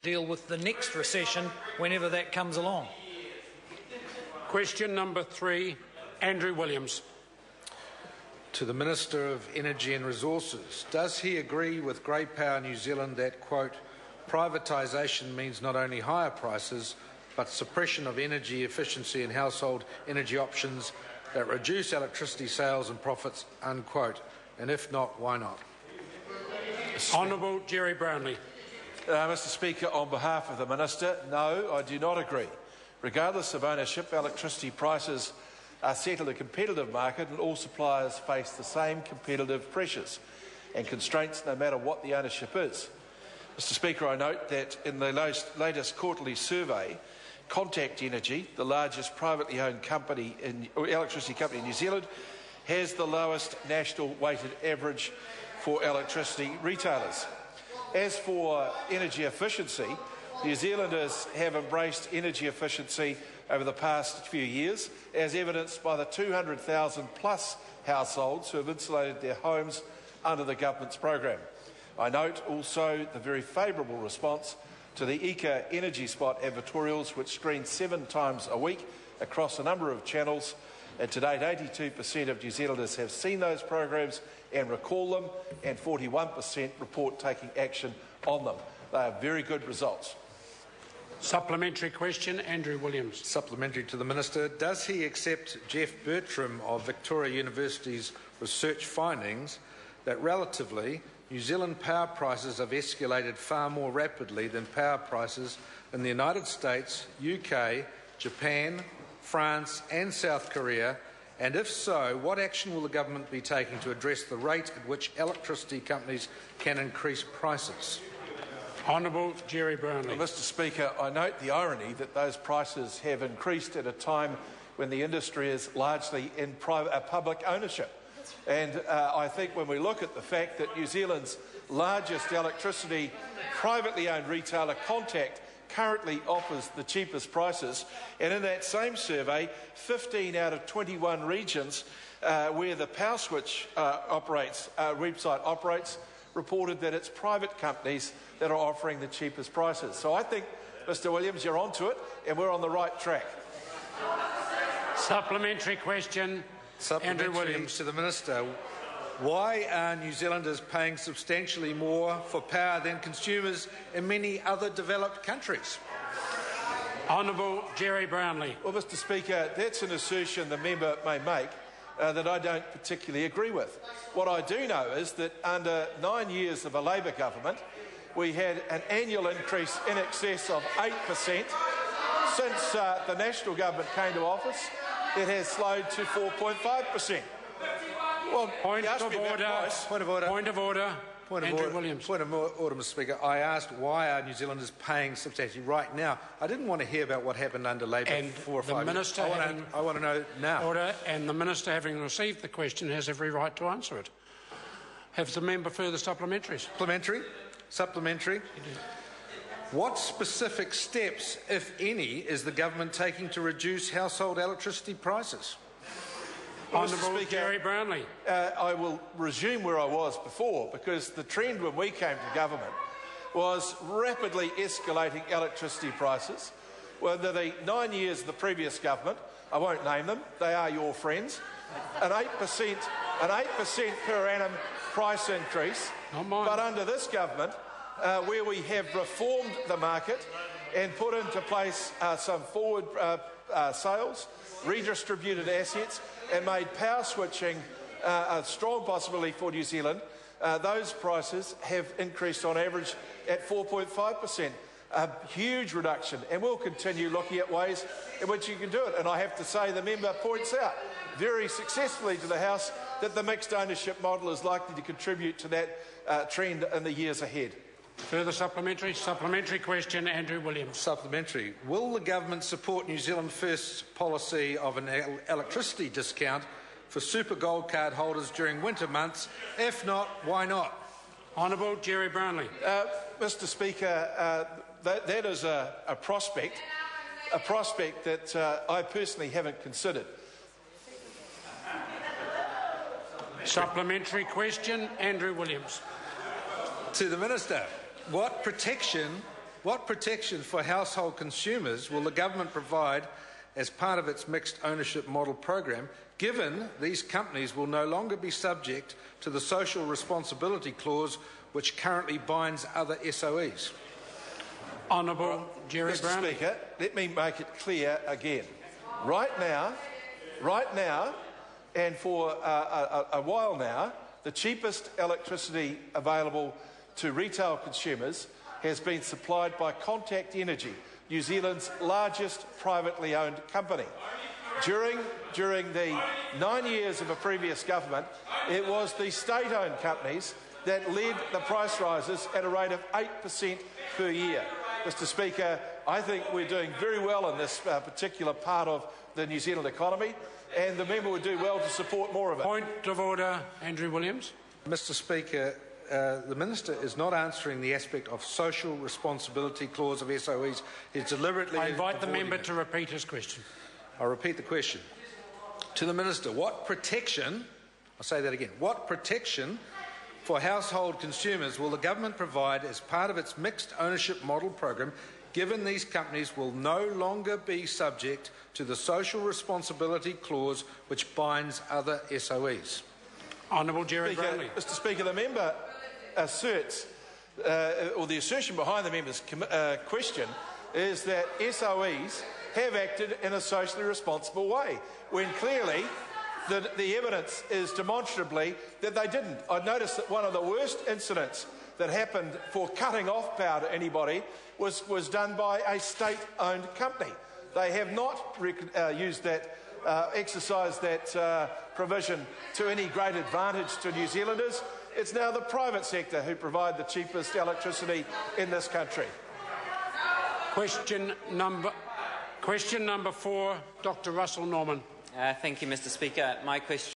deal with the next recession whenever that comes along. Question number 3, Andrew Williams. To the Minister of Energy and Resources, does he agree with Grey Power New Zealand that, quote, privatisation means not only higher prices but suppression of energy efficiency and household energy options that reduce electricity sales and profits, unquote, and if not, why not? Honourable Jerry Brownlee. Mr Speaker, on behalf of the Minister, no, I do not agree. Regardless of ownership, electricity prices are set in a competitive market and all suppliers face the same competitive pressures and constraints no matter what the ownership is. Mr Speaker, I note that in the latest quarterly survey, Contact Energy, the largest privately owned electricity company in New Zealand, has the lowest national weighted average for electricity retailers. As for energy efficiency, New Zealanders have embraced energy efficiency over the past few years, as evidenced by the 200,000 plus households who have insulated their homes under the government's program. I note also the very favourable response to the Eka Energy Spot advertorials, which screen 7 times a week across a number of channels. And to date, 82% of New Zealanders have seen those programs and recall them, and 41% report taking action on them. They are very good results. Supplementary question, Andrew Williams. Supplementary to the Minister. Does he accept Jeff Bertram of Victoria University's research findings that relatively New Zealand power prices have escalated far more rapidly than power prices in the United States, UK, Japan, France and South Korea, and if so, what action will the government be taking to address the rate at which electricity companies can increase prices? Honourable Jerry Brownlee. Well, Mr Speaker, I note the irony that those prices have increased at a time when the industry is largely in public ownership. And I think when we look at the fact that New Zealand's largest electricity privately owned retailer, Contact, currently offers the cheapest prices, and in that same survey, 15 out of 21 regions where the Power Switch website operates reported that it's private companies that are offering the cheapest prices. So I think, Mr Williams, you're onto it, and we're on the right track. Supplementary question, Andrew Williams. To the Minister. Why are New Zealanders paying substantially more for power than consumers in many other developed countries? Honourable Jerry Brownlee. Well, Mr Speaker, that's an assertion the member may make that I don't particularly agree with. What I do know is that under 9 years of a Labor government, we had an annual increase in excess of 8%. Since the National Government came to office, it has slowed to 4.5%. Well, Point of order. Andrew Williams. Point of order, Mr Speaker. I asked why are New Zealanders paying substantially right now. I didn't want to hear about what happened under Labor and 4 or 5 years. I want to know now. Order, and the Minister, having received the question, has every right to answer it. Have the member further supplementaries? Supplementary. What specific steps, if any, is the government taking to reduce household electricity prices? Honourable Jerry Brownlee. I will resume where I was before, because the trend when we came to government was rapidly escalating electricity prices. Under the 9 years of the previous government, I won't name them, they are your friends, an 8% per annum price increase. Not mine. But under this government, where we have reformed the market and put into place some forward sales, redistributed assets, and made power switching a strong possibility for New Zealand, those prices have increased on average at 4.5%. A huge reduction, and we'll continue looking at ways in which you can do it. And I have to say, the member points out very successfully to the House that the mixed ownership model is likely to contribute to that trend in the years ahead. Further supplementary? Supplementary question, Andrew Williams. Supplementary. Will the government support New Zealand First's policy of an electricity discount for super gold card holders during winter months? If not, why not? Honourable Jerry Brownlee. Mr Speaker, that is a prospect that I personally haven't considered. Supplementary question, Andrew Williams. To the Minister. What protection what protection for household consumers will the government provide as part of its mixed ownership model program, given these companies will no longer be subject to the social responsibility clause which currently binds other SOEs? Honourable Jerry Brown. Mr. Speaker, let me make it clear again. Right now, and for a while now, the cheapest electricity available to retail consumers has been supplied by Contact Energy, New Zealand's largest privately owned company. During the 9 years of a previous government, it was the state-owned companies that led the price rises at a rate of 8% per year. Mr. Speaker, I think we're doing very well in this particular part of the New Zealand economy, and the member would do well to support more of it. Point of order, Andrew Williams. Mr. Speaker, the Minister is not answering the aspect of social responsibility clause of SOEs. He's deliberately... I invite the member to repeat his question. I'll repeat the question. To the Minister, what protection, I'll say that again, what protection for household consumers will the government provide as part of its mixed ownership model program, given these companies will no longer be subject to the social responsibility clause which binds other SOEs? Honourable Jerry Brownlee. Mr. Speaker, the member asserts, or the assertion behind the member's question is that SOEs have acted in a socially responsible way, when clearly the evidence is demonstrably that they didn't. I noticed that one of the worst incidents that happened for cutting off power to anybody was done by a state-owned company. They have not used that, exercised that provision to any great advantage to New Zealanders. It's now the private sector who provide the cheapest electricity in this country. Question number 4, Dr. Russell Norman. Thank you, Mr. Speaker. My question